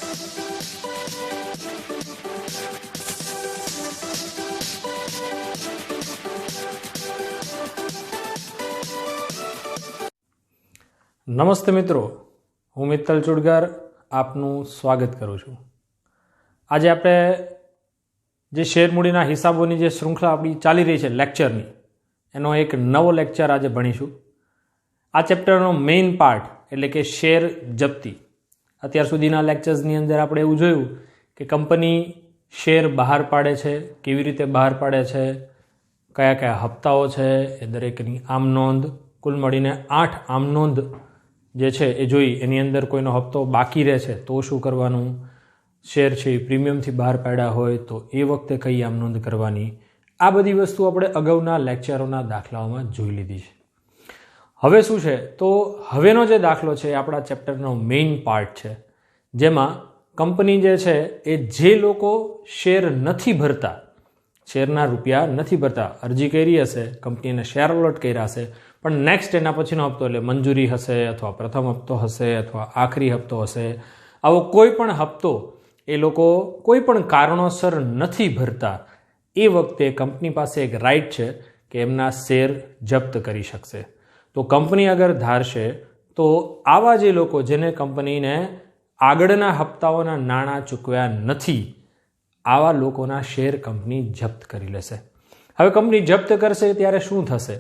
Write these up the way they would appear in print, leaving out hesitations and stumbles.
નમસ્તે મિત્રો, હું મિત્તલ ચુડગર આપનું સ્વાગત કરું છું। આજે આપણે જે શેરમૂડીના હિસાબોની જે શૃંખલા આપણી ચાલી રહી છે લેક્ચરની, એનો એક નવો લેક્ચર આજે ભણીશું। આ ચેપ્ટરનો મેઇન પાર્ટ એટલે કે શેર જપ્તી। અત્યાર સુધીના લેક્ચર્સની અંદર આપણે એવું જોયું કે કંપની શેર બહાર પાડે છે, કેવી રીતે બહાર પાડે છે, કયા કયા હપ્તાઓ છે, એ દરેકની આમ નોંધ, કુલ મળીને 8 આમ નોંધ જે છે એ જોઈ। એની અંદર કોઈનો હપ્તો બાકી રહે છે તો શું કરવાનું, શેર છે એ પ્રીમિયમથી બહાર પાડ્યા હોય તો એ વખતે કઈ આમ નોંધ કરવાની, આ બધી વસ્તુ આપણે અગાઉના લેક્ચરોના દાખલાઓમાં જોઈ લીધી છે। હવે શું છે તો હવેનો જે દાખલો છે એ આપણા ચેપ્ટરનો મેઇન પાર્ટ છે, જેમાં કંપની જે છે એ જે લોકો શેર નથી ભરતા, શેરના રૂપિયા નથી ભરતા, અરજી કરી હશે, કંપનીને શેર અલોટ કર્યા હશે, પણ નેક્સ્ટ એના પછીનો હપ્તો એટલે મંજૂરી હશે અથવા પ્રથમ હપ્તો હશે અથવા આખરી હપ્તો હશે, આવો કોઈ પણ હપ્તો એ લોકો કોઈ પણ કારણોસર નથી ભરતા, એ વખતે કંપની પાસે એક રાઇટ છે કે એમના શેર જપ્ત કરી શકશે। તો કંપની અગર ધારશે તો આવા જે લોકો જેને કંપનીને આગળના હપ્તાઓના નાણાં ચૂકવ્યા નથી, આવા લોકોના શેર કંપની જપ્ત કરી લેશે। હવે કંપની જપ્ત કરશે ત્યારે શું થશે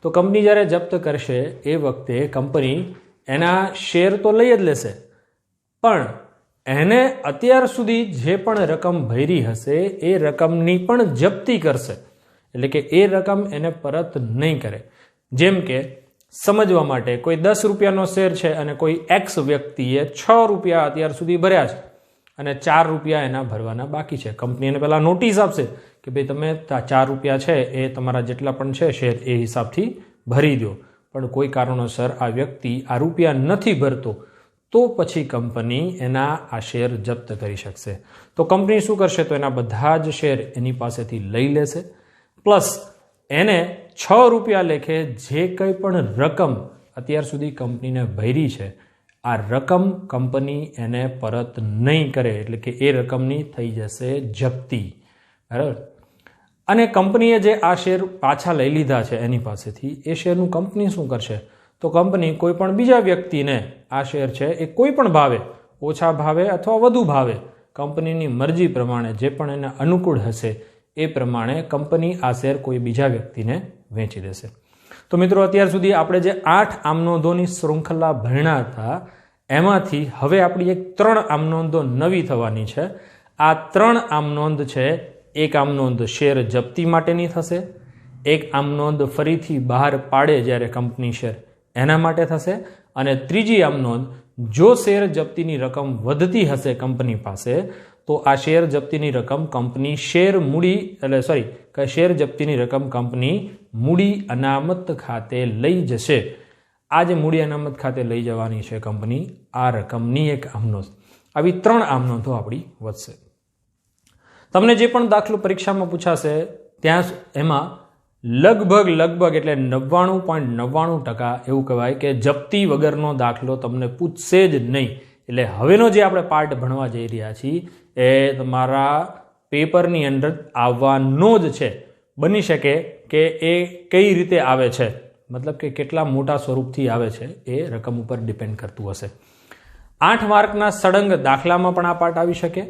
તો કંપની જ્યારે જપ્ત કરશે એ વખતે કંપની એના શેર તો લઈ જ લેશે, પણ એને અત્યાર સુધી જે પણ રકમ ભરી હશે એ રકમની પણ જપ્તી કરશે, એટલે કે એ રકમ એને પરત નહીં કરે। જેમ કે સમજવા માટે, કોઈ 10 રૂપિયાનો શેર છે અને કોઈ એક્સ વ્યક્તિએ 6 રૂપિયા અત્યાર સુધી ભર્યા છે અને 4 રૂપિયા એના ભરવાના બાકી છે। કંપની એને પહેલાં નોટિસ આપશે કે ભાઈ તમે 4 રૂપિયા છે એ તમારા જેટલા પણ છે શેર એ હિસાબથી ભરી દો, પણ કોઈ કારણોસર આ વ્યક્તિ આ રૂપિયા નથી ભરતો તો પછી કંપની એના આ શેર જપ્ત કરી શકશે। તો કંપની શું કરશે તો એના બધા જ શેર એની પાસેથી લઈ લેશે, પ્લસ એને 6 રૂપિયા લેખે જે કંઈ પણ રકમ અત્યાર સુધી કંપનીને ભરી છે આ રકમ કંપની એને પરત નહીં કરે, એટલે કે એ રકમની થઈ જશે જપ્તી, બરાબર। અને કંપનીએ જે આ શેર પાછા લઈ લીધા છે એની પાસેથી, એ શેરનું કંપની શું કરશે તો કંપની કોઈ પણ બીજા વ્યક્તિને આ શેર છે એ કોઈ પણ ભાવે, ઓછા ભાવે અથવા વધુ ભાવે, કંપનીની મરજી પ્રમાણે જે પણ એને અનુકૂળ હશે એ પ્રમાણે કંપની આ શેર કોઈ બીજા વ્યક્તિને વેચી દેશે। તો મિત્રો અત્યાર સુધી આપણે જે 8 આમનોંધોની શૃંખલા ભણ્યા હતા એમાંથી હવે આપણી એક 3 આમનોંધો નવી થવાની છે। આ 3 આમનોંધ છે, એક આમનોંધ શેર જપ્તી માટેની થશે, એક આમનોંધ ફરીથી બહાર પાડે જ્યારે કંપની શેર એના માટે થશે, અને ત્રીજી આમનોંધ જો શેર જપ્તીની રકમ વધતી હશે કંપની પાસે તો આ શેર જપ્તીની રકમ કંપની શેર જપ્તીની રકમ કંપની મૂડી અનામત ખાતે લઈ જશે। આ જે મૂડી અનામત ખાતે લઈ જવાની છે કંપની, આ રકમની એક આમનોંધ, આવી 3 આમનોંધો આપણી વધશે। તમને જે પણ દાખલો પરીક્ષામાં પૂછાશે ત્યાં એમાં લગભગ એટલે 99.99% એવું કહેવાય કે જપ્તી વગરનો દાખલો તમને પૂછશે જ નહીં। એટલે હવેનો જે આપણે પાર્ટ ભણવા જઈ રહ્યા છીએ એ તમારા પેપરની અંદર આવવાનો જ છે। બની શકે કે એ કઈ રીતે આવે છે, મતલબ કે કેટલા મોટા સ્વરૂપથી આવે છે એ રકમ ઉપર ડિપેન્ડ કરતું હશે। 8 માર્કના સળંગ દાખલામાં પણ આ પાર્ટ આવી શકે।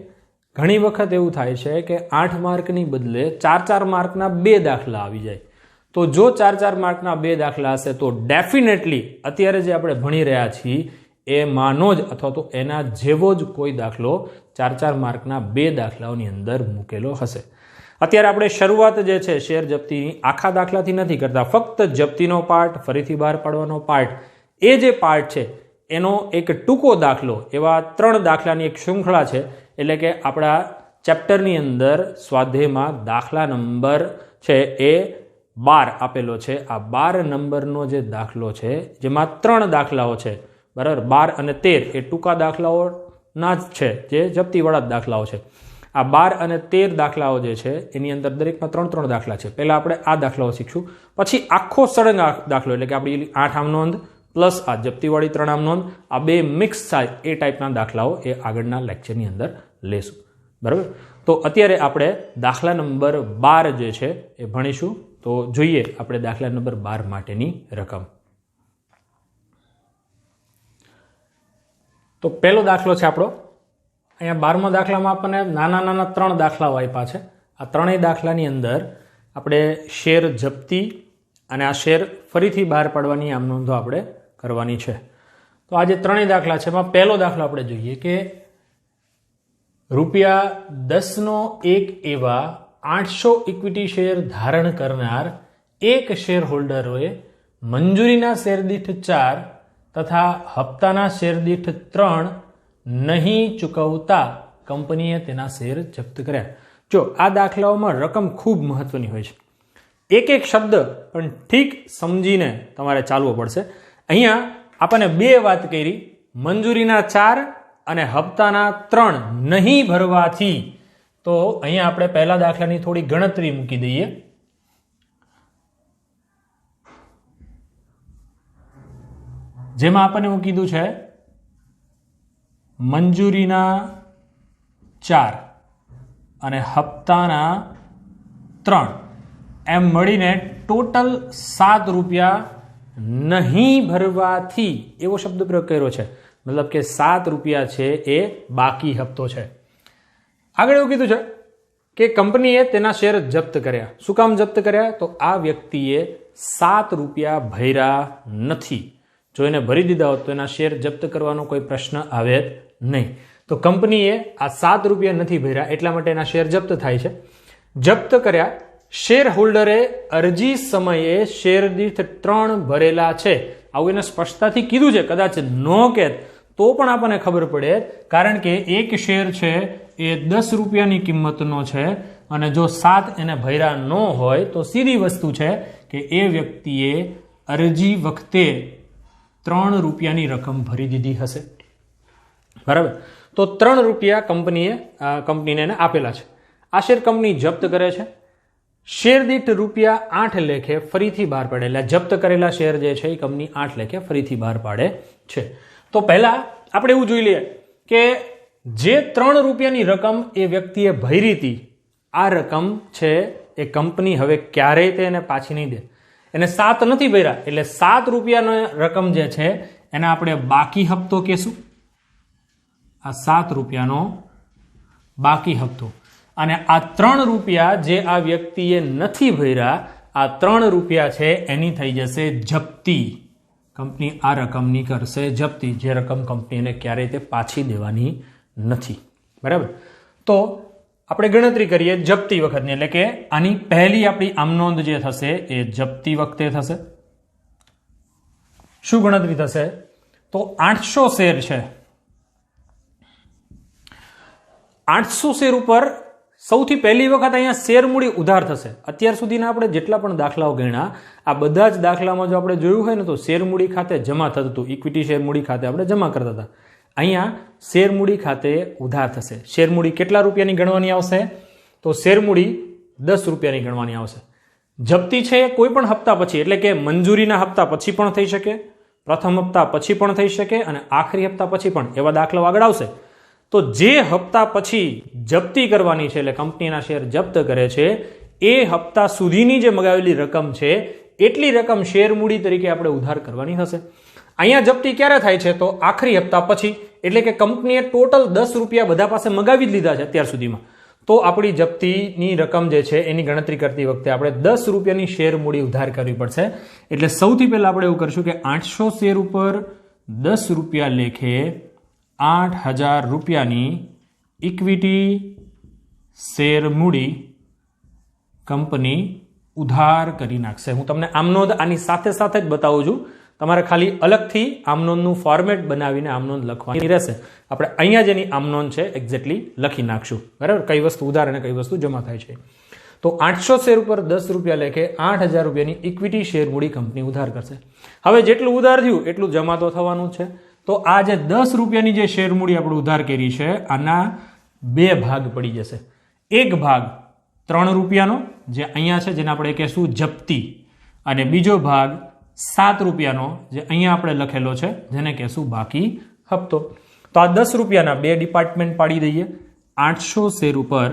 ઘણી વખત એવું થાય છે કે 8 માર્કની બદલે 4 માર્કના 2 દાખલા આવી જાય, તો જો 4 માર્કના 2 દાખલા હશે તો ડેફિનેટલી અત્યારે જે આપણે ભણી રહ્યા છીએ એમાંનો જ અથવા તો એના જેવો જ કોઈ દાખલો 4 માર્કના 2 દાખલાઓની અંદર મૂકેલો હશે। અત્યારે આપણે શરૂઆત જે છે શેર જપ્તીની આખા દાખલાથી નથી કરતા, ફક્ત જપ્તીનો પાર્ટ, ફરીથી બહાર પાડવાનો પાર્ટ, એ જે પાર્ટ છે એનો એક ટૂંકો દાખલો, એવા 3 દાખલાની એક શૃંખલા છે। એટલે કે આપણા ચેપ્ટરની અંદર સ્વાધ્યાયમાં દાખલા નંબર છે એ 12 આપેલો છે। આ 12 નંબરનો જે દાખલો છે જેમાં 3 દાખલાઓ છે, બરાબર, 12 અને 13 એ ટૂંકા દાખલાઓના જ છે, જે જપ્તીવાળા જ દાખલાઓ છે। આ 12 અને 13 દાખલાઓ જે છે એની અંદર દરેકમાં 3 દાખલા છે। પહેલા આપણે આ દાખલાઓ શીખશું, પછી આખો સળંગ દાખલો એટલે કે આપણી 8 આમ નોંધ, પ્લસ આ જપ્તીવાળી 3 આમ નોંધ, આ બે મિક્સ થાય એ ટાઈપના દાખલાઓ એ આગળના લેક્ચરની અંદર લેશું. બરાબર. તો અત્યારે આપણે દાખલા નંબર 12 જે છે એ ભણીશું. તો જોઈએ આપણે દાખલા નંબર 12 માટેની રકમ. તો પહેલો દાખલો છે આપણો. અહીંયા 12મા દાખલામાં આપણને નાના નાના 3 દાખલાઓ આપ્યા છે. આ ત્રણેય દાખલાની અંદર આપણે શેર જપ્તી અને આ શેર ફરીથી બહાર પાડવાની આમ નોંધો આપણે કરવાની છે. તો આ જે ત્રણેય દાખલા છે એમાં પહેલો દાખલો આપણે જોઈએ કે ₹10નો એક એવા 800 ઇક્વિટી શેર ધારણ કરનાર એક શેર હોલ્ડરોએ મંજૂરીના શેર દીઠ 4 તથા હપ્તાના શેર દીઠ 3 નહીં ચૂકવતા કંપનીએ તેના શેર જપ્ત કર્યા. જો આ દાખલાઓમાં રકમ ખૂબ મહત્વની હોય છે. એક એક શબ્દ પણ ઠીક સમજીને તમારે ચાલવો પડશે. અહીંયા આપણને બે વાત કરી, મંજૂરીના 4 અને હપ્તાના 3 નહીં ભરવાથી. તો અહીંયા આપણે પહેલા દાખલાની થોડી ગણતરી મૂકી દઈએ. જેમાં આપણને એવું કીધું છે મંજૂરીના 4 અને હપ્તાના 3 એમ મળીને ટોટલ ₹7 નહીં ભરવાથી એવો શબ્દ પ્રયોગ કર્યો છે. મતલબ કે ₹7 છે એ બાકી હપ્તો છે. આગળ એવું કીધું છે કે કંપનીએ તેના શેર જપ્ત કર્યા. શું કામ જપ્ત કર્યા? તો આ વ્યક્તિએ ₹7 ભર્યા નથી. જો એને ભરી દીધા હોત તો એના શેર જપ્ત કરવાનો કોઈ પ્રશ્ન આવે જ નહીં. તો કંપનીએ આ ₹7 નથી ભર્યા એટલા માટે એના શેર જપ્ત થાય છે. જપ્ત કર્યા. શેર હોલ્ડરે અરજી સમયે શેર દીઠ 3 ભરેલા છે. આવું એને સ્પષ્ટતાથી કીધું છે. કદાચ નો કહેત તો પણ આપણને ખબર પડે, કારણ કે એક શેર છે એ ₹10ની કિંમતનો છે અને જો 7 એને ભર્યા ન હોય તો સીધી વસ્તુ છે કે એ વ્યક્તિએ અરજી વખતે ₹3ની રકમ ભરી દીધી હશે. બરાબર. તો ₹3 કંપનીને આપેલા છે. આ શેર કંપની જપ્ત કરે છે. શેર દીઠ ₹8 લેખે ફરીથી બહાર પાડે. એટલે જપ્ત કરેલા શેર જે છે એ કંપની 8 લેખે ફરીથી બહાર પાડે છે. તો પહેલા આપણે એવું જોઈ લઈએ કે જે ₹3ની રકમ એ વ્યક્તિએ ભરી હતી, આ રકમ છે એ કંપની હવે ક્યારેય તેને પાછી નહીં દે. એને 7 નથી ભર્યા એટલે ₹7 રકમ જે છે એને આપણે બાકી હપ્તો કહેશું. આ ₹7 બાકી હપ્તો. અને આ ₹3 જે આ વ્યક્તિએ નથી ભર્યા, આ ₹3 છે એની થઈ જશે જપ્તી. કંપની આ રકમની કરશે જપ્તી, જે રકમ કંપનીને ક્યારેય તે પાછી દેવાની નથી. બરાબર. તો આપણે ગણતરી કરીએ જપ્તી વખતની, એટલે કે આની પહેલી આપણી આમનોંધ જે થશે એ જપ્તી વખતે થશે. શું ગણતરી થશે? તો 800 શેર છે. 800 શેર ઉપર સૌથી પહેલી વખત અહીંયા શેર મૂડી ઉધાર થશે. અત્યાર સુધીના આપણે જેટલા પણ દાખલાઓ ગણ્યા, આ બધા જ દાખલામાં જો આપણે જોયું હોય ને તો શેર મૂડી ખાતે જમા થતું હતું. ઇક્વિટી શેર મૂડી ખાતે આપણે જમા કરતા હતા. અહીંયા શેર મૂડી ખાતે ઉધાર થશે. શેર મૂડી કેટલા રૂપિયાની ગણવાની આવશે? તો શેર મૂડી ₹10ની ગણવાની આવશે. જપ્તી છે કોઈ પણ હપ્તા પછી, એટલે કે મંજૂરીના હપ્તા પછી પણ થઈ શકે, પ્રથમ હપ્તા પછી પણ થઈ શકે અને આખરી હપ્તા પછી પણ. એવા દાખલાઓ આગળ આવશે. તો જે હપ્તા પછી જપ્તી કરવાની છે, એટલે કંપનીના શેર જપ્ત કરે છે, એ હપ્તા સુધીની જે મગાવેલી રકમ છે એટલી રકમ શેર મૂડી તરીકે આપણે ઉધાર કરવાની હશે. અહીંયા જપ્તી ક્યારે થાય છે? તો આખરી હપ્તા પછી. એટલે કે કંપનીએ ટોટલ ₹10 બધા પાસે મગાવી જ લીધા છે અત્યાર સુધીમાં. તો આપણી જપ્તીની રકમ જે છે એની ગણતરી કરતી વખતે આપણે ₹10ની શેર મૂડી ઉધાર કરવી પડશે. એટલે સૌથી પહેલા આપણે એવું કરશું કે 800 શેર ઉપર ₹10 લેખે ₹8000ની ઇક્વિટી શેર મૂડી કંપની ઉધાર કરી નાખશે. હું તમને આમનોંધ આની સાથે સાથે જ બતાવું છું. તમારે ખાલી અલગથી આમનોંધનું ફોર્મેટ બનાવીને આમનોંધ લખવાની રહેશે. આપણે અહીંયા જેની આમનોંધ છે એક્ઝેક્ટલી લખી નાખશું. બરાબર. કઈ વસ્તુ ઉધાર અને કઈ વસ્તુ જમા થાય છે. તો 800 શેર ઉપર ₹10 લેખે ₹8000ની ઇક્વિટી શેર મૂડી કંપની ઉધાર કરશે. હવે જેટલું ઉધાર થયું એટલું જમા તો થવાનું છે. તો આ જે ₹10ની જે શેર મૂડી આપણે ઉધાર કરી છે, આના બે ભાગ પડી જશે. એક ભાગ ₹3 જે અહીંયા છે, જેને આપણે કહેશું જપ્તી, અને બીજો ભાગ 7 રૂપિયાનો જે અહીંયા આપણે લખેલો છે જેને કહેશું બાકી હપ્તો. તો આ 10 રૂપિયાના બે ડિપાર્ટમેન્ટ પાડી દઈએ. 800 શેર ઉપર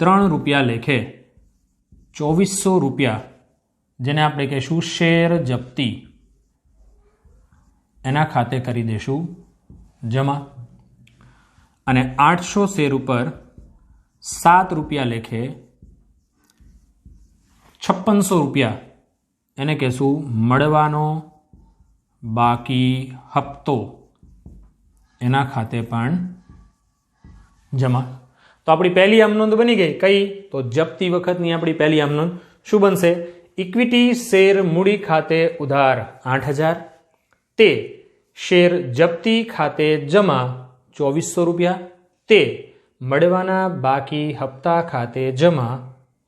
3 રૂપિયા લેખે 2400 રૂપિયા જેને આપણે કહીશું શેર જપ્તી, એના ખાતે કરી દેશું જમા. અને 800 શેર ઉપર 7 રૂપિયા લેખે 5600 રૂપિયા એને કહેશું મળવાનો બાકી હપ્તો, એના ખાતે પણ જમા. તો આપણી પહેલી આમનોંધ બની ગઈ. કઈ? તો જપ્તી વખતની આપણી પહેલી આમનોંધ શું બનશે? ઇક્વિટી શેર મૂડી ખાતે ઉધાર 8000, તે શેર જપ્તી ખાતે જમા 2400 રૂપિયા, તે મળવાના બાકી હપ્તા ખાતે જમા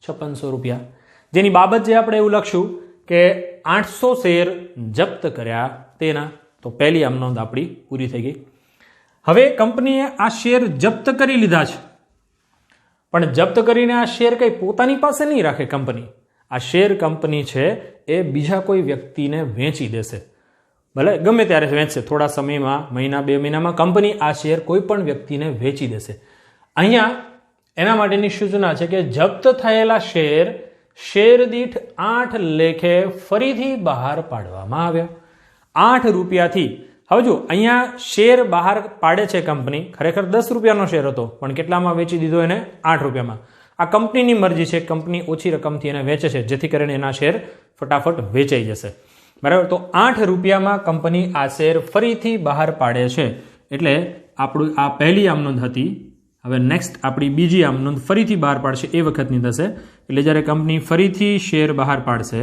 5600 રૂપિયા. જેની બાબત જે આપણે એવું લખશું કે 800 શેર જપ્ત કર્યા તેના. તો પહેલી આમનોંધ આપણી પૂરી થઈ ગઈ. હવે કંપનીએ આ શેર જપ્ત કરી લીધા છે, પણ જપ્ત કરીને આ શેર કંઈ પોતાની પાસે નહીં રાખે કંપની. આ શેર કંપની છે એ બીજા કોઈ વ્યક્તિને વેચી દેશે. ભલે ગમે ત્યારે વેચશે, થોડા સમયમાં, મહિના 2 મહિનામાં કંપની આ શેર કોઈ પણ વ્યક્તિને વેચી દેશે. અહીંયા એના માટેની સૂચના છે કે જપ્ત થયેલા શેર દીઠ 8 લેખે ફરીથી બહાર પાડવામાં આવ્યા. 8 રૂપિયાથી. હવે જો અહીંયા શેર બહાર પાડે છે કંપની, ખરેખર 10 રૂપિયાનો શેર હતો, પણ કેટલામાં વેચી દીધો એને? 8 રૂપિયામાં. આ કંપનીની મરજી છે, કંપની ઓછી રકમથી એને વેચે છે જેથી કરીને એના શેર ફટાફટ વેચાઈ જશે. બરાબર. તો 8 રૂપિયામાં કંપની આ શેર ફરીથી બહાર પાડે છે. એટલે આપણું આ પહેલી આમનોંધ હતી. હવે નેક્સ્ટ આપણી બીજી આમનોંધ ફરીથી બહાર પાડશે એ વખતની થશે. એટલે જ્યારે કંપની ફરીથી શેર બહાર પાડશે,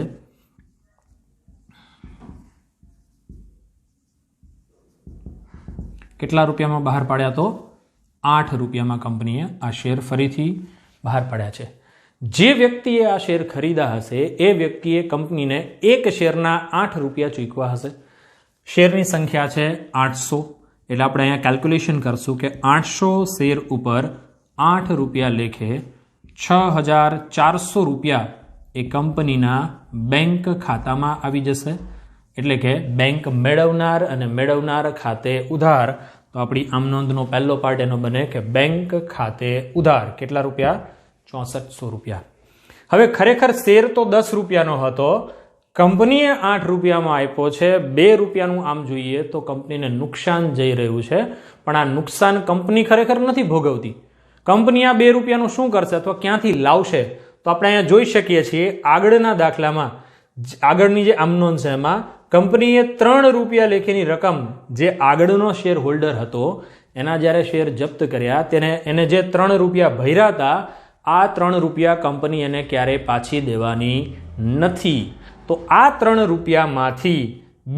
કેટલા રૂપિયામાં બહાર પાડ્યા? તો 8 રૂપિયામાં કંપનીએ આ શેર ફરીથી બહાર પાડ્યા છે. જે વ્યક્તિએ આ શેર ખરીદા હશે એ વ્યક્તિએ કંપનીને એક શેરના 8 રૂપિયા ચૂકવા હશે. શેરની સંખ્યા છે 800. એટલે આપણે અહીંયા કેલ્ક્યુલેશન કરશું કે 800 શેર ઉપર 8 રૂપિયા લેખે 6400 રૂપિયા એ કંપનીના બેંક ખાતામાં આવી જશે. એટલે કે બેંક મેળવનાર અને મેળવનાર ખાતે ઉધાર. તો આપણી આમનોંધનો પહેલો પાર્ટ એનો બને કે બેંક ખાતે ઉધાર. કેટલા રૂપિયા? 6400 રૂપિયા. હવે ખરેખર શેર તો 10 રૂપિયાનો હતો, કંપનીએ 8 રૂપિયામાં આપ્યો છે. 2 રૂપિયાનું આમ જોઈએ તો કંપનીને નુકસાન જઈ રહ્યું છે, પણ આ નુકસાન કંપની ખરેખર નથી ભોગવતી. કંપની આ 2 રૂપિયાનું શું કરશે અથવા ક્યાંથી લાવશે? તો આપણે અહીંયા જોઈ શકીએ છીએ આગળના દાખલામાં, આગળની જે આમનોંધ છે એમાં કંપનીએ 3 રૂપિયા લેખેની રકમ જે આગળનો શેર હોલ્ડર હતો એના જ્યારે શેર જપ્ત કર્યા એને જે 3 રૂપિયા ભર્યા હતા, આ 3 રૂપિયા કંપની એને ક્યારેય પાછી દેવાની નથી. તો આ 3 રૂપિયામાંથી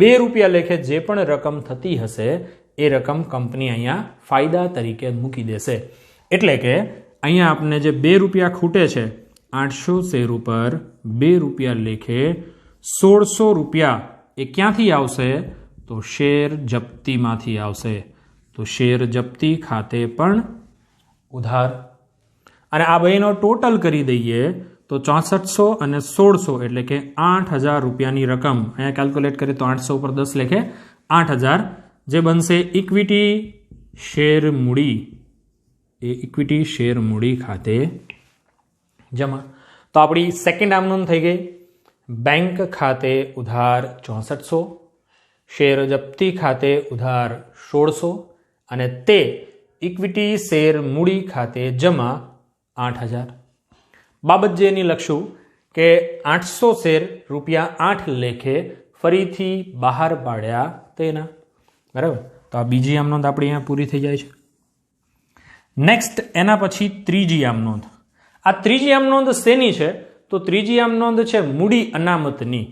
2 રૂપિયા લેખે જે પણ રકમ થતી હશે એ રકમ કંપની અહીંયા ફાયદા તરીકે મૂકી દેશે. એટલે કે અહીંયા આપણને જે 2 રૂપિયા ખૂટે છે, 800 શેર ઉપર 2 રૂપિયા લેખે 1600 રૂપિયા એ ક્યાંથી આવશે? તો શેર જપ્તીમાંથી આવશે. તો શેર જપ્તી ખાતે પણ ઉધાર. અને આ બેનો ટોટલ કરી દઈએ તો 6400 અને 1600 એટલે કે 8000 રૂપિયાની રકમ અહીંયા કેલ્ક્યુલેટ કરીએ તો 800 ઉપર 10 લેખે 8000 જે બનશે ઇક્વિટી શેર મૂડી. એ ઇક્વિટી શેર મૂડી ખાતે જમા. તો આપણી સેકન્ડ આમનોંધ થઈ ગઈ. બેંક ખાતે ઉધાર 6400, શેર જપ્તી ખાતે ઉધાર 1600 અને તે ઇક્વિટી શેર મૂડી ખાતે જમા 8000. બાબત જે એની લખશું કે 800 શેર રૂપિયા 8 લેખે ફરીથી બહાર પાડ્યા તેના. બરાબર. તો આ બીજી આમનોંધ આપણી અહીંયા પૂરી થઈ જાય છે. નેક્સ્ટ એના પછી ત્રીજી આમનોંધ. આ ત્રીજી આમનોંધ શેની છે? તો ત્રીજી આમનોંધ છે મૂડી અનામતની.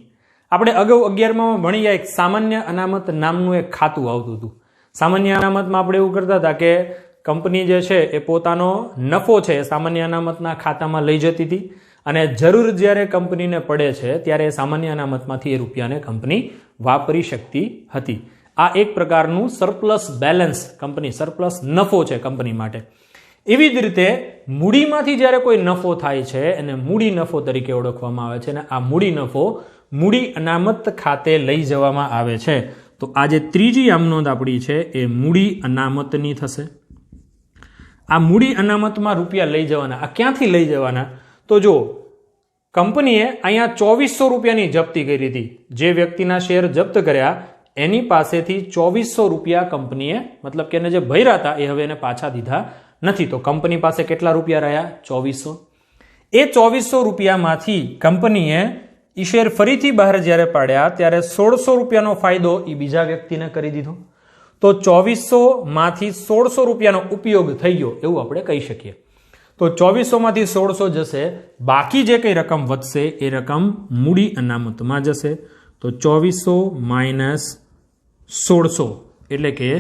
આપણે અગાઉ 11માં ભણી ગયા એક સામાન્ય અનામત નામનું એક ખાતું આવતું હતું. સામાન્ય અનામતમાં આપણે એવું કરતા હતા કે કંપની જે છે એ પોતાનો નફો છે એ સામાન્ય અનામતના ખાતામાં લઈ જતી હતી અને જરૂર જ્યારે કંપનીને પડે છે ત્યારે સામાન્ય અનામતમાંથી એ રૂપિયાને કંપની વાપરી શકતી હતી. આ એક પ્રકારનું સરપ્લસ બેલેન્સ, કંપની સરપ્લસ નફો છે કંપની માટે. એવી જ રીતે મૂડીમાંથી જ્યારે કોઈ નફો થાય છે એને મૂડી નફો તરીકે ઓળખવામાં આવે છે અને આ મૂડી નફો મૂડી અનામત ખાતે લઈ જવામાં આવે છે તો આ જે ત્રીજી આમનોંધ આપણી છે એ મૂડી અનામતની થશે. આ મૂડી અનામતમાં રૂપિયા લઈ જવાના. આ ક્યાંથી લઈ જવાના? તો જો કંપનીએ અહીંયા 2400 રૂપિયાની જપ્તી કરી હતી. જે વ્યક્તિના શેર જપ્ત કર્યા એની પાસેથી 2400 રૂપિયા કંપનીએ, મતલબ કે એને જે ભર્યા હતા એ હવે એને પાછા દીધા નથી. તો કંપની પાસે કેટલા રૂપિયા રહ્યા? 2400. એ 2400 રૂપિયામાંથી કંપનીએ એ શેર ફરીથી બહાર જ્યારે પાડ્યા ત્યારે 1600 રૂપિયાનો ફાયદો એ બીજા વ્યક્તિને કરી દીધો. તો 2400 માંથી 1600 રૂપિયાનો ઉપયોગ થઈ ગયો એવું આપણે કહી શકીએ. તો 2400 માંથી 1600 જશે, બાકી જે કઈ રકમ વધશે એ રકમ મૂડી અનામતમાં જશે. તો 2400 માઇનસ 1600 એટલે કે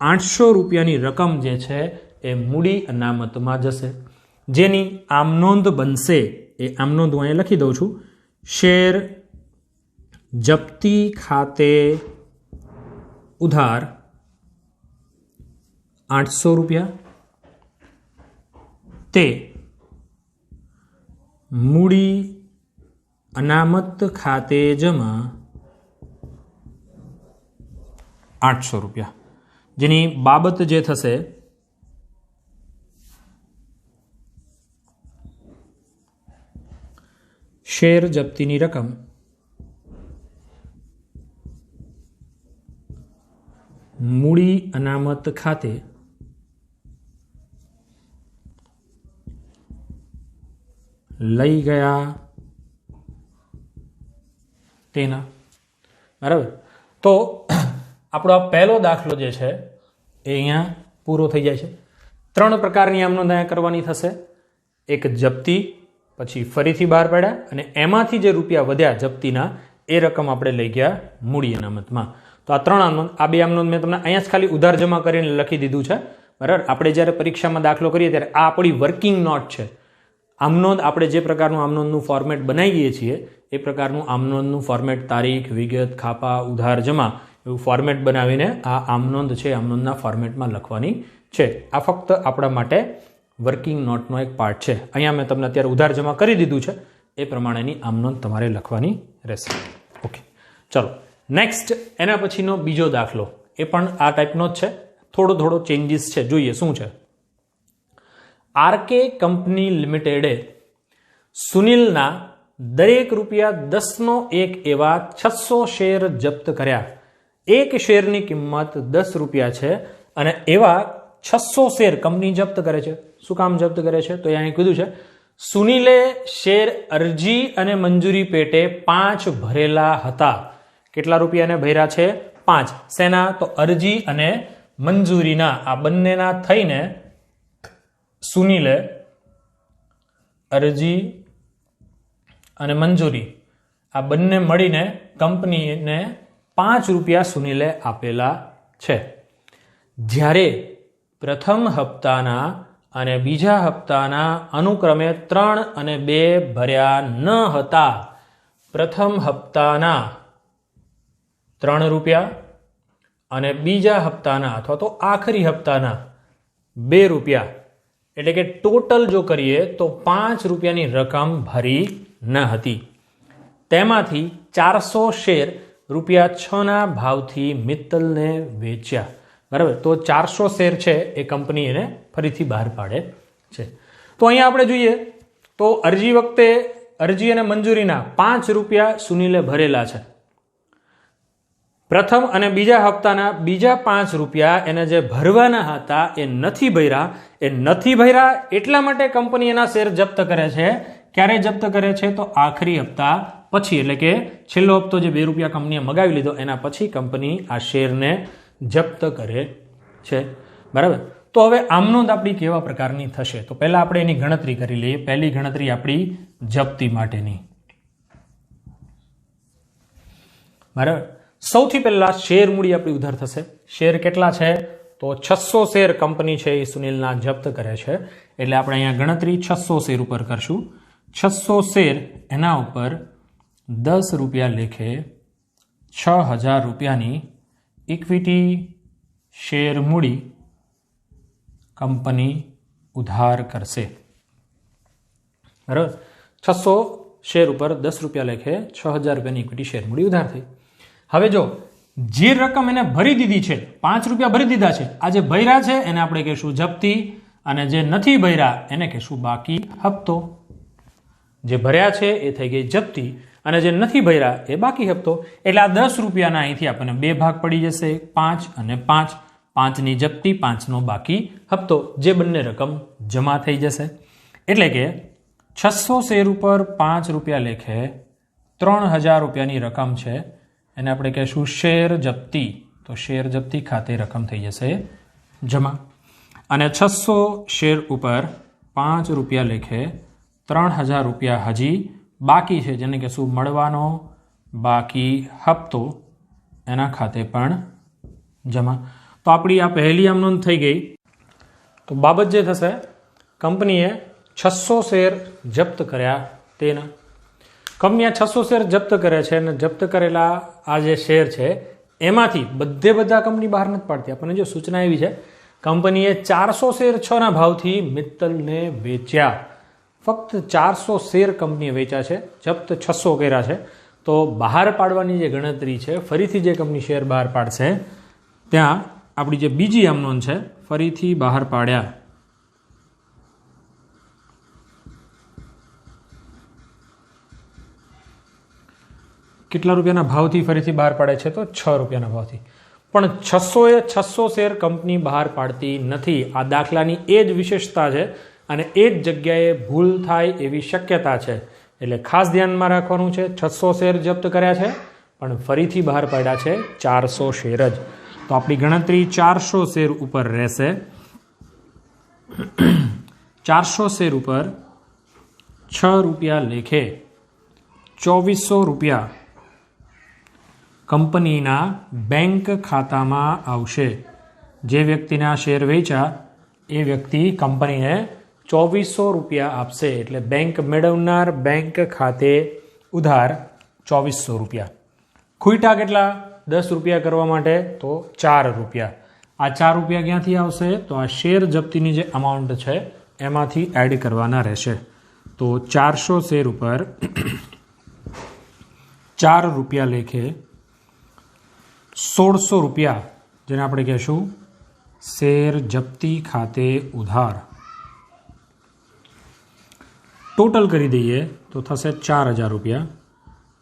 800 રૂપિયાની રકમ જે છે એ મૂડી અનામતમાં જશે. જેની આમનોંધ બનશે એ આમનોંધ હું અહીંયા લખી દઉં છું. શેર જપ્તી ખાતે ઉધાર 800 રૂપિયા તે મૂડી અનામત ખાતે જમા 800 રૂપિયા. જેની બાબત જે થશે શેર જપ્તીની રકમ મૂડી અનામત ખાતે લઈ ગયા તેના. બરાબર. તો આપણો આ પહેલો દાખલો જે છે એ અહીંયા પૂરો થઈ જાય છે. 3 પ્રકારની આમનોંધ અહીંયા કરવાની થશે. એક જપ્તી, પછી ફરીથી બહાર પાડ્યા અને એમાંથી જે રૂપિયા વધ્યા જપ્તીના એ રકમ આપણે લઈ ગયા મૂડી અનામતમાં. તો આ 3 આમનોંધ, આ 2 આમનોંધ મેં તમને અહીંયા જ ખાલી ઉધાર જમા કરીને લખી દીધું છે. બરાબર. આપણે જ્યારે પરીક્ષામાં દાખલો કરીએ ત્યારે આ આપણી વર્કિંગ નોટ છે. આમનોંધ આપણે જે પ્રકારનું આમનોંધનું ફોર્મેટ બનાવીએ છીએ એ પ્રકારનું આમનોંધનું ફોર્મેટ, તારીખ, વિગત, ખાપા, ઉધાર જમા એવું ફોર્મેટ બનાવીને આ આમનોંધ છે આમનોંધના ફોર્મેટમાં લખવાની છે. આ ફક્ત આપણા માટે વર્કિંગ નોટનો એક પાર્ટ છે. અહીંયા મેં તમને અત્યારે ઉધાર જમા કરી દીધું છે એ પ્રમાણેની આમનોંધ તમારે લખવાની રહેશે. ઓકે, ચલો નેક્સ્ટ એના પછીનો બીજો દાખલો એ પણ આ ટાઈપનો જ છે. થોડો ચેન્જીસ છે, જોઈએ શું છે. આરકે કંપની લિમિટેડે સુનિલના દરેક ₹10 એવા 600 શેર જપ્ત કર્યા. એક શેરની કિંમત 10 રૂપિયા છે અને એવા 600 શેર કંપની જપ્ત કરે છે. શું કામ જપ્ત કરે છે? તો અહીં કીધું છે સુનિલે શેર અરજી અને મંજૂરી પેટે 5 ભરેલા હતા. કેટલા રૂપિયાને ભર્યા છે? 5. શેના? તો અરજી અને મંજૂરીના. આ બંનેના થઈને સુનિલે અરજી અને મંજૂરી આ બંને મળીને કંપનીને 5 રૂપિયા સુનિલે આપેલા છે. જ્યારે પ્રથમ હપ્તાના અને બીજા હપ્તાના અનુક્રમે 3 અને 2 ભર્યા ન હતા. પ્રથમ હપ્તાના 3 રૂપિયા અને બીજા હપ્તાના અથવા તો આખરી હપ્તાના 2 રૂપિયા, એટલે કે ટોટલ જો કરીએ તો 5 રૂપિયાની રકમ ભરી ન હતી. તેમાંથી 400 શેર ₹6 ભાવથી મિત્તલને વેચ્યા. બરાબર. તો 400 શેર છે એ કંપની એને ફરીથી બહાર પાડે છે. તો અહીંયા આપણે જોઈએ તો અરજી વખતે અરજી અને મંજૂરીના 5 રૂપિયા સુનિલે ભરેલા છે. પ્રથમ અને બીજા હપ્તાના બીજા 5 રૂપિયા એને જે ભરવાના હતા એ નથી ભર્યા. એટલા માટે કંપની એના શેર જપ્ત કરે છે. ક્યારે જપ્ત કરે છે? તો આખરી હપ્તા પછી, એટલે કે છેલ્લો હપ્તો જે 2 રૂપિયા કંપનીએ મગાવી લીધો એના પછી કંપની આ શેરને જપ્ત કરે છે. બરાબર. તો હવે આમનોંધ આપણી કેવા પ્રકારની થશે? તો પહેલા આપણે એની ગણતરી કરી લઈએ. પહેલી ગણતરી આપણી જપ્તી માટેની. બરાબર. સૌથી પહેલા શેર મૂડી આપણી ઉધાર થશે. શેર કેટલા છે? તો 600 શેર કંપની છે એ સુનિલના જપ્ત કરે છે. એટલે આપણે અહીંયા ગણતરી 600 શેર ઉપર કરશું. 600 શેર એના ઉપર 10 રૂપિયા લેખે 6000 રૂપિયાની ઇક્વિટી શેર મૂડી કંપની ઉધાર કરશે. બરાબર. 600 શેર ઉપર 10 રૂપિયા લેખે 6000 રૂપિયાની ઇક્વિટી શેર મૂડી ઉધાર થઈ. હવે જો જે રકમ એને ભરી દીધી છે, 5 રૂપિયા ભરી દીધા છે, આ જે ભર્યા છે એને આપણે કહીશું જપ્તી, અને જે નથી ભર્યા એને કહીશું બાકી હપ્તો. જે ભર્યા છે એ થઈ ગઈ જપ્તી, અને જે નથી ભર્યા એ બાકી હપ્તો. એટલે આ 10 રૂપિયાના અહીંથી આપણને બે ભાગ પડી જશે, 5 અને 5. 5ની જપ્તી, 5નો બાકી હપ્તો, જે બંને રકમ જમા થઈ જશે. એટલે કે 600 શેર ઉપર 5 રૂપિયા લેખે 3000 રૂપિયાની રકમ છે, એને આપણે કહીશું શેર જપ્તી. તો શેર જપ્તી ખાતે રકમ થઈ જશે જમા. અને 600 શેર ઉપર 5 રૂપિયા લેખે 3000 રૂપિયા હજી બાકી છે, જેને કહેશું મળવાનો બાકી હપ્તો, એના ખાતે પણ જમા. તો આપણી આ પહેલી આમ નોંધ થઈ ગઈ. તો બાબત જે થશે, કંપનીએ 600 શેર જપ્ત કર્યા તેના. કંપનીએ 600 શેર જપ્ત કર્યા છે, અને જપ્ત કરેલા આ જે શેર છે એમાંથી બધા કંપની બહાર નથી પાડતી. આપણને જો સૂચના એવી છે, કંપનીએ 400 શેર 6ના ભાવથી મિત્તલને વેચ્યા. ફક્ત 400 શેર કંપનીએ વેચ્યા છે, જપ્ત 600 કર્યા છે. તો બહાર પાડવાની જે ગણતરી છે, ફરીથી જે કંપની શેર બહાર પાડશે ત્યાં આપણી જે બીજી આમ નોંધ છે, ફરીથી બહાર પાડ્યા. કેટલા રૂપિયાના ભાવથી ફરીથી બહાર પાડે છે? તો 6 રૂપિયાના ભાવથી. પણ 600 શેર કંપની બહાર પાડતી નથી. આ દાખલાની એ જ વિશેષતા છે, અને એ જ જગ્યાએ ભૂલ થાય એવી શક્યતા છે. એટલે ખાસ ધ્યાનમાં રાખવાનું છે, 600 શેર જપ્ત કર્યા છે, પણ ફરીથી બહાર પાડ્યા છે 400 શેર જ. તો આપણી ગણતરી 400 શેર ઉપર રહેશે. 400 શેર ઉપર 6 રૂપિયા લેખે 2400 રૂપિયા કંપનીના બેંક ખાતામાં આવશે. જે વ્યક્તિના શેર વેચ્યા એ વ્યક્તિ કંપનીને 2400 રૂપિયા આપશે. એટલે બેંક મેળવનાર બેંક ખાતે ઉધાર 2400 રૂપિયા. ખૂટ્યા કેટલા 10 રૂપિયા કરવા માટે? તો 4 રૂપિયા. આ 4 રૂપિયા ક્યાંથી આવશે? તો આ શેર જપ્તીની જે અમાઉન્ટ છે એમાંથી એડ કરવાના રહેશે. તો 400 શેર ઉપર 4 રૂપિયા લેખે 1600 રૂપિયા, જેને આપણે કહેશું શેર જપ્તી ખાતે ઉધાર. ટોટલ કરી દઈએ તો થશે 4000 રૂપિયા.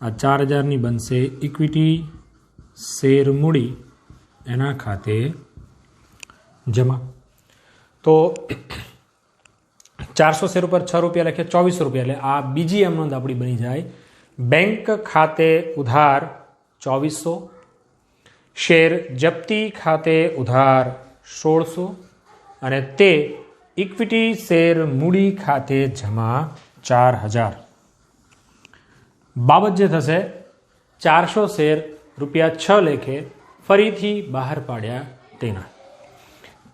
આ 4000ની બનશે ઇક્વિટી શેર મૂડી, એના ખાતે જમા. તો 400 શેર ઉપર 6 રૂપિયા લખે 2400 રૂપિયા. એટલે આ બીજી આમ નોંધ આપણી બની જાય. બેંક ખાતે ઉધાર 2400, શેર જપ્તી ખાતે ઉધાર 1600, અને તે ઇક્વિટી શેર મૂડી ખાતે જમા 4000. બાબત જે થશે, 400 શેર રૂપિયા 6 લેખે ફરીથી બહાર પાડ્યા તેના.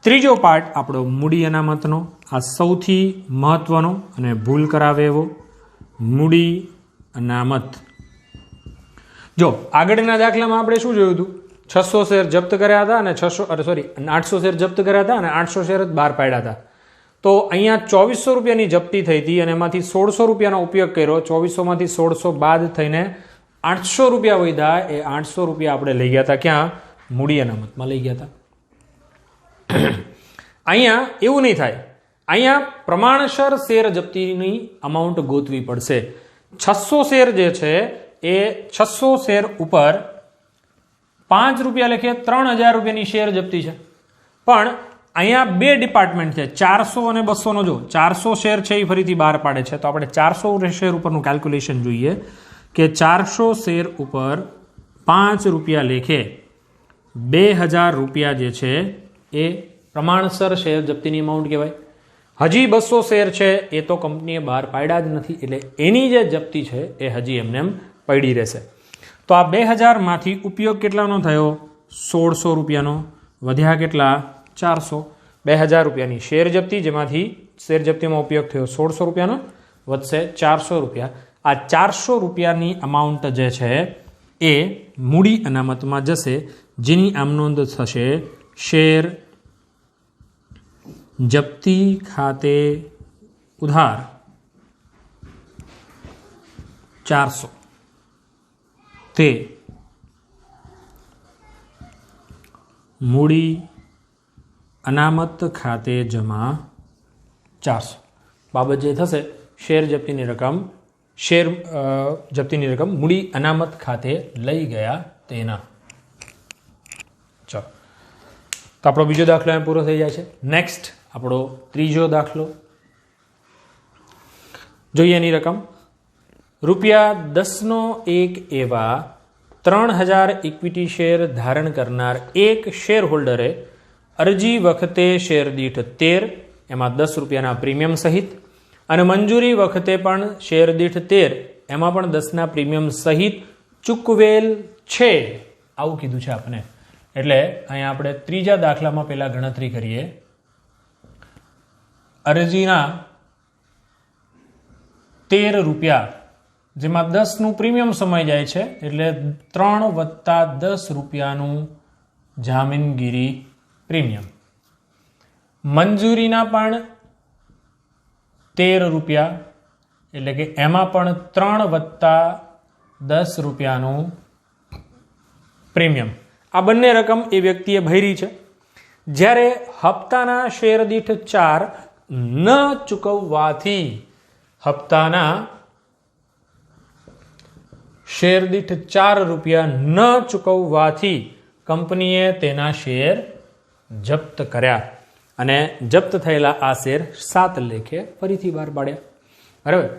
ત્રીજો પાર્ટ આપણો મૂડી અનામતનો. આ સૌથી મહત્વનો અને ભૂલ કરાવે એવો મૂડી અનામત. જો આગળના દાખલામાં આપણે શું જોયું હતું? 600 શેર જપ્ત કર્યા હતા, અને 800 શેર જપ્ત કર્યા હતા, અને 800 શેર જ બહાર પાડ્યા હતા. તો અહીંયા 2400 રૂપિયાની જપ્તી થઈ હતી, અને એમાંથી 1600 રૂપિયાનો ઉપયોગ કર્યો. 2400માંથી 1600 બાદ થઈને 800 રૂપિયા વધ્યા. એ 800 રૂપિયા આપણે લઈ ગયા હતા ક્યાં? મૂડી અનામતમાં લઈ ગયા હતા. અહીંયા એવું નહીં થાય. અહીંયા પ્રમાણસર શેર જપ્તીની અમાઉન્ટ ગોતવી પડશે. 600 શેર જે છે એ 600 શેર ઉપર 5 રૂપિયા લેખે 3000 રૂપિયાની શેર જપ્તી છે. પણ અહીંયા બે ડિપાર્ટમેન્ટ છે, 400 અને 200 નો. જો 400 શેર છે એ ફરીથી બહાર પાડે છે, તો આપણે 400 શેર ઉપરનું કેલ્ક્યુલેશન જોઈએ કે 400 શેર ઉપર 5 રૂપિયા લેખે 2000 રૂપિયા જે છે એ પ્રમાણસર શેર જપ્તીની અમાઉન્ટ કહેવાય. હજી 200 શેર છે એ તો કંપનીએ બહાર પાડ્યા જ નથી, એટલે એની જે જપ્તી છે એ હજી એમને પડી રહેશે. તો આ 2000માંથી ઉપયોગ કેટલાનો થયો? 1600 રૂપિયાનો. વધ્યા કેટલા? 400. 2000 રૂપિયાની શેર જપ્તી, જેમાંથી શેર જપ્તીમાં ઉપયોગ થયો 1600 રૂપિયાનો, વધશે 400 રૂપિયા. આ 400 રૂપિયાની અમાઉન્ટ જે છે એ મૂડી અનામતમાં જશે, જેની આમ નોંધ થશે શેર જપ્તી ખાતે ઉધાર 400 તે મૂડી અનામત ખાતે જમા 400 બાબત જે થશે શેર જપ્તીની રકમ મૂડી અનામત ખાતે લઈ ગયા તેના. ચાલો, તો આપણો બીજો દાખલો અહીં પૂરો થઈ જાય છે. નેક્સ્ટ આપણો ત્રીજો દાખલો જોઈએ. એની રકમ ₹10 એવા 3000 ઇક્વિટી શેર ધારણ કરનાર એક શેર હોલ્ડરે અરજી વખતે શેર દીઠ 13 એમાં ₹10 પ્રીમિયમ સહિત અને મંજૂરી વખતે પણ શેર દીઠ 13 એમાં પણ 10 પ્રીમિયમ સહિત ચૂકવેલ છે, આવું કીધું છે આપણે. એટલે અહીંયા આપણે ત્રીજા દાખલામાં પહેલા ગણતરી કરીએ. અરજીના ₹13 જેમાં 10 પ્રીમિયમ સમાઈ જાય છે, એટલે 3 + ₹10 જામીનગીરી પ્રીમિયમ. મંજૂરીના પણ ₹13 એટલે કે એમાં પણ 3 + ₹10 પ્રીમિયમ. આ બંને રકમ એ વ્યક્તિએ ભરી છે. જ્યારે હપ્તાના શેર દીઠ 4 ન ચૂકવવાથી હપ્તાના શેર દીઠ ₹4 ન ચૂકવવાથી કંપનીએ તેના શેર જપ્ત કર્યા અને જપ્ત થયેલા આ શેર 7 લેખે ફરીથી બહાર પાડ્યા. બરાબર.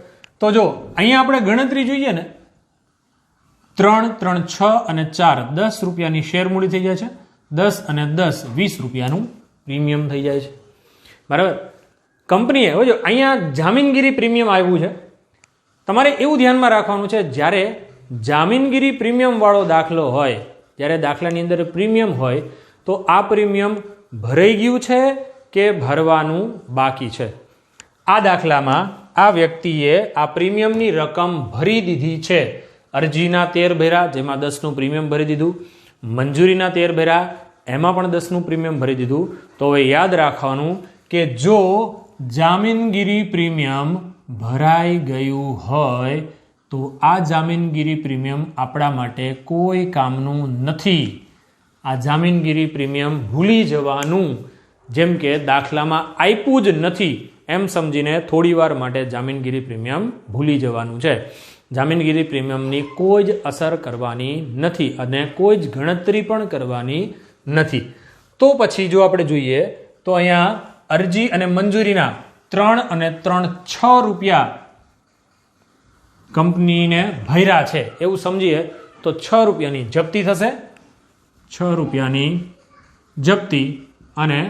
તો જો અહીંયા આપણે ગણતરી જોઈએ ને, 3, 3, 6 અને 4 ₹10 શેર મૂડી થઈ જાય છે. 10 અને 10 ₹20 પ્રીમિયમ થઈ જાય છે. બરાબર. કંપનીએ હવે જો અહીંયા જામીનગીરી પ્રીમિયમ આવ્યું છે. તમારે એવું ધ્યાનમાં રાખવાનું છે, જ્યારે જામીનગીરી પ્રીમિયમ વાળો દાખલો હોય, જ્યારે દાખલાની અંદર પ્રીમિયમ હોય, તો આ પ્રીમિયમ ભરાઈ ગયું છે કે ભરવાનું બાકી છે. આ દાખલામાં આ વ્યક્તિએ આ પ્રીમિયમની રકમ ભરી દીધી છે. અરજીના 13 ભર્યા, જેમાં 10 પ્રીમિયમ ભરી દીધું. મંજૂરીના 13 ભર્યા, એમાં પણ 10 પ્રીમિયમ ભરી દીધું. તો હવે યાદ રાખવાનું કે જો જામીનગીરી પ્રીમિયમ ભરાઈ ગયું હોય તો આ જામીનગીરી પ્રીમિયમ આપણા માટે કોઈ કામનું નથી. આ જામીનગીરી પ્રીમિયમ ભૂલી જવાનું. જેમ કે દાખલામાં આપ્યું જ નથી એમ સમજીને થોડી વાર માટે જામીનગીરી પ્રીમિયમ ભૂલી જવાનું છે. જામીનગીરી પ્રીમિયમની કોઈ જ અસર કરવાની નથી અને કોઈ જ ગણતરી પણ કરવાની નથી. તો પછી જો આપણે જોઈએ તો અહીંયા અરજી અને મંજૂરીના 3 અને 3, ₹6 કંપનીને ભર્યા છે એવું સમજીએ તો ₹6 જપ્તી થશે. ₹6 જપ્તી અને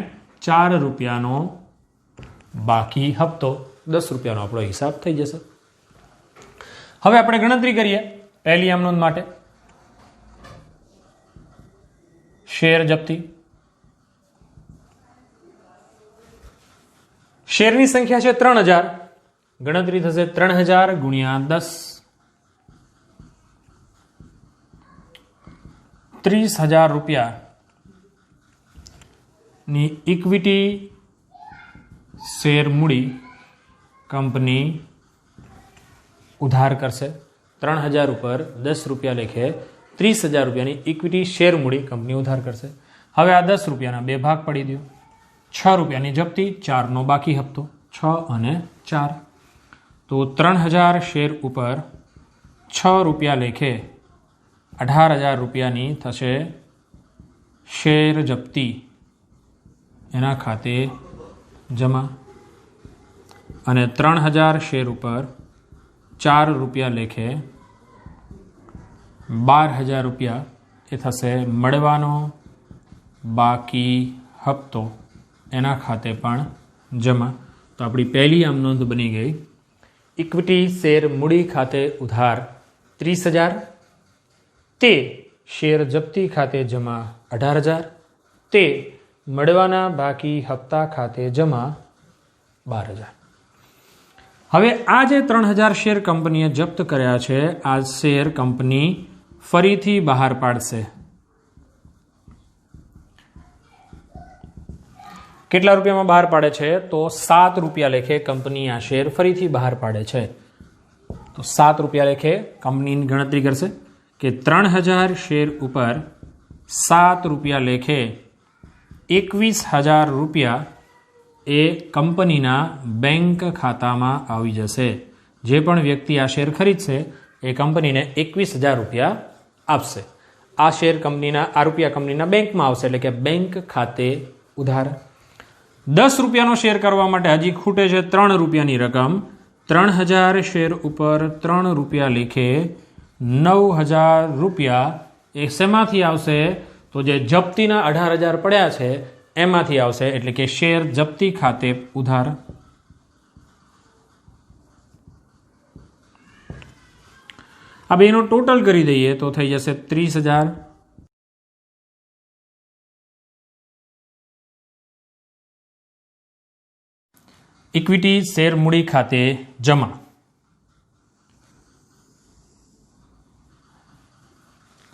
₹4 બાકી હપ્તો, ₹10 આપણો હિસાબ થઈ જશે. હવે આપણે ગણતરી કરીએ પહેલી આમ નોંધ માટે. શેર જપ્તી. શેરની સંખ્યા છે 3000. ગણતરી થશે 3000 × 10, ₹30,000 ની ઇક્વિટી શેર મૂડી કંપની ઉધાર કરશે. 3000 ઉપર ₹10 લેખે ₹30,000 ઇક્વિટી શેર મૂડી કંપની ઉધાર કરશે. હવે આ ₹10 બે ભાગ પડી દો. ₹6 જપ્તી, 4 બાકી હપ્તો, 6 અને 4. તો 3000 શેર ઉપર ₹6 લેખે ₹18,000 થશે શેર જપ્તી, એના ખાતે જમા. અને 3000 શેર ઉપર ₹4 લેખે ₹12,000 એ થશે મળવાનો બાકી હપ્તો, એના ખાતે પણ જમા. તો આપણી પહેલી આમ નોંધ બની ગઈ. ઇક્વિટી શેર મૂડી ખાતે ઉધાર 30,000, તે શેર જપ્તી ખાતે જમા 18,000, તે મળવાના બાકી હપ્તા ખાતે જમા 12,000. હવે આ જે 3000 શેર કંપનીએ જપ્ત કર્યા છે, આ શેર કંપની ફરીથી બહાર પાડશે. કેટલા રૂપિયામાં બહાર પાડે છે? તો ₹7 લેખે કંપની આ શેર ફરીથી બહાર પાડે છે. તો 7 રૂપિયા લેખે કંપનીની ગણતરી કરશે કે 3000 શેર ઉપર 7 રૂપિયા લેખે 21,000 રૂપિયા એ કંપનીના બેંક ખાતામાં આવી જશે. જે પણ વ્યક્તિ આ શેર ખરીદશે એ કંપનીને 21,000 રૂપિયા આપશે. આ શેર કંપનીના આ રૂપિયા કંપનીના બેંકમાં આવશે, એટલે કે બેંક ખાતે ઉધાર. 10 રૂપિયાનો શેર કરવા માટે હજી ખૂટે છે 3 રૂપિયાની રકમ. 3000 શેર ઉપર 3 રૂપિયા લેખે 9,000 રૂપિયા એ શેમાંથી આવશે? તો જે જપ્તીના 18,000 પડ્યા છે એમાંથી આવશે, એટલે કે શેર જપ્તી ખાતે ઉધાર. આ બેનો ટોટલ કરી દઈએ તો થઈ જશે 30,000. ઇક્વિટી શેર મૂડી ખાતે જમા.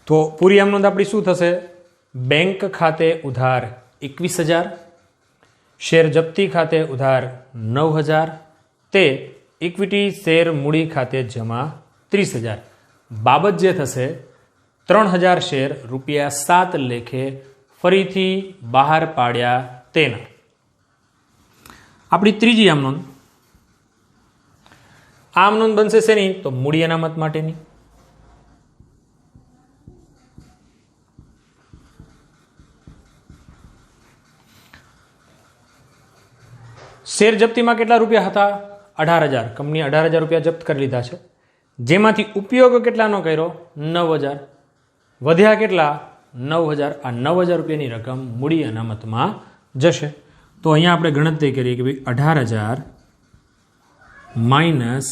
તો પૂરી આમ નોંધ આપણી શું થશે? બેંક ખાતે ઉધાર 21,000, શેર જપ્તી ખાતે ઉધાર 9,000, તે ઇક્વિટી શેર મૂડી ખાતે જમા 30,000. બાબત જે થશે 3,000 શેર રૂપિયા 7 લેખે ફરીથી બહાર પાડ્યા તેના. આપણી ત્રીજી આમ નોંધ. આમ નોંધ બનશે શેની? તો મૂડી અનામત માટેની. શેર જપ્તીમાં કેટલા રૂપિયા હતા? 18,000. કંપની 18,000 રૂપિયા જપ્ત કરી લીધા છે, જેમાંથી ઉપયોગ કેટલાનો કર્યો? 9,000. વધ્યા કેટલા? 9,000. આ 9,000 રૂપિયાની રકમ મૂડી અનામતમાં જશે. તો અહીંયા આપણે ગણતરી કરીએ કે ભાઈ 18,000 માઇનસ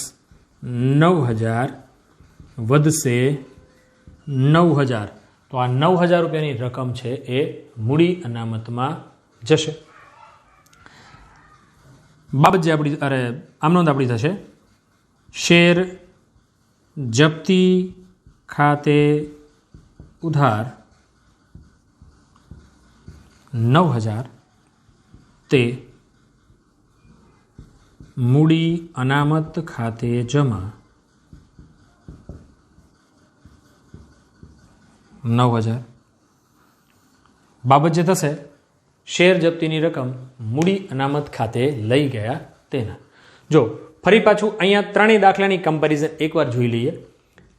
9,000 વધશે 9,000. તો આ 9,000 રૂપિયાની રકમ છે એ મૂડી અનામતમાં જશે. બાબત જે આપણી આમ નોંધ આપણી થશે શેર જપ્તી ખાતે ઉધાર 9,000 તે મૂડી અનામત ખાતે જમા 9,000. બાબત જે થશે શેર જપ્તીની રકમ મૂડી અનામત ખાતે લઈ ગયા તેના. જો ફરી પાછું અહીંયા ત્રણેય દાખલાની કમ્પેરિઝન એકવાર જોઈ લઈએ.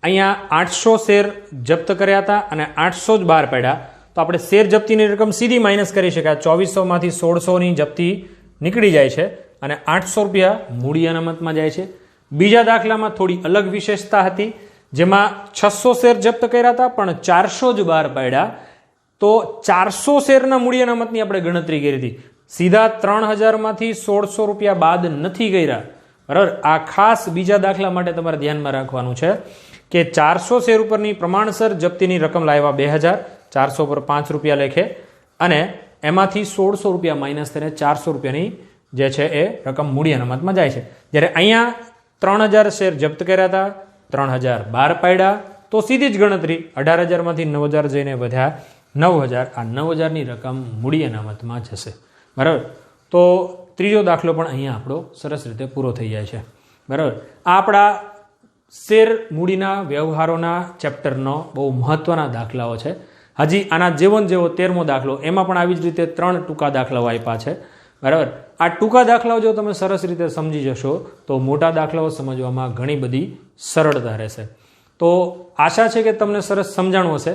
અહીંયા 800 શેર જપ્ત કર્યા હતા અને 800 જ બહાર પડ્યા, તો આપણે શેર જપ્તીની રકમ સીધી માઇનસ કરી શકાય. 2400માંથી 1600ની જપ્તી નીકળી જાય છે અને 800 રૂપિયા મૂડી અનામતમાં જાય છે. બીજા દાખલામાં થોડી અલગ વિશેષતા હતી, જેમાં 600 શેર જપ્ત કર્યા હતા પણ 400 જ બહાર પાડ્યા. તો 400 શેરના મૂડી અનામતની આપણે ગણતરી કરી હતી. સીધા 3,000માંથી 1600 રૂપિયા બાદ નથી કર્યા. બરાબર. આ ખાસ બીજા દાખલા માટે તમારે ધ્યાનમાં રાખવાનું છે કે 400 શેર ઉપરની પ્રમાણસર જપ્તીની રકમ લાવ્યા 2,000, 400 પર 5 રૂપિયા લેખે, અને એમાંથી 1600 રૂપિયા માઇનસ થઈને 400 રૂપિયાની જે છે એ રકમ મૂડી અનામતમાં જાય છે. જ્યારે અહીંયા 3,000 શેર જપ્ત કર્યા હતા, 3,000 બહાર પાડ્યા, તો સીધી જ ગણતરી 18,000માંથી 9,000 જઈને વધ્યા 9,000. આ 9,000ની રકમ મૂડી અનામતમાં જશે. બરાબર. તો ત્રીજો દાખલો પણ અહીંયા આપણો સરસ રીતે પૂરો થઈ જાય છે. બરાબર. આ આપણા શેર મૂડીના વ્યવહારોના ચેપ્ટરનો બહુ મહત્વના દાખલાઓ છે. હજી આના જેવો 13મો દાખલો, એમાં પણ આવી જ રીતે 3 ટૂંકા દાખલાઓ આપ્યા છે. બરાબર. આ ટૂંકા દાખલાઓ જો તમે સરસ રીતે સમજી જશો તો મોટા દાખલાઓ સમજવામાં ઘણી બધી સરળતા રહેશે. તો આશા છે કે તમને સરસ સમજાણું હશે.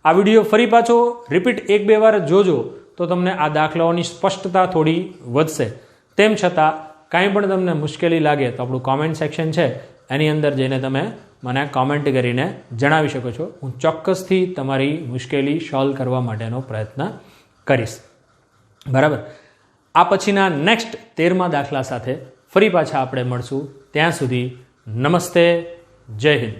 આ વિડીયો ફરી પાછો રિપીટ 1-2 વાર જોજો તો તમને આ દાખલાઓની સ્પષ્ટતા થોડી વધશે. તેમ છતાં કાંઈ પણ તમને મુશ્કેલી લાગે તો આપણું કોમેન્ટ સેક્શન છે એની અંદર જઈને તમે મને કોમેન્ટ કરીને જણાવી શકો છો. હું ચોક્કસથી તમારી મુશ્કેલી સોલ્વ કરવા માટેનો પ્રયત્ન કરીશ. બરાબર. આ પછીના નેક્સ્ટ 13મા દાખલા સાથે ફરી પાછા આપણે મળશું. ત્યાં સુધી નમસ્તે, જય હિન્દ.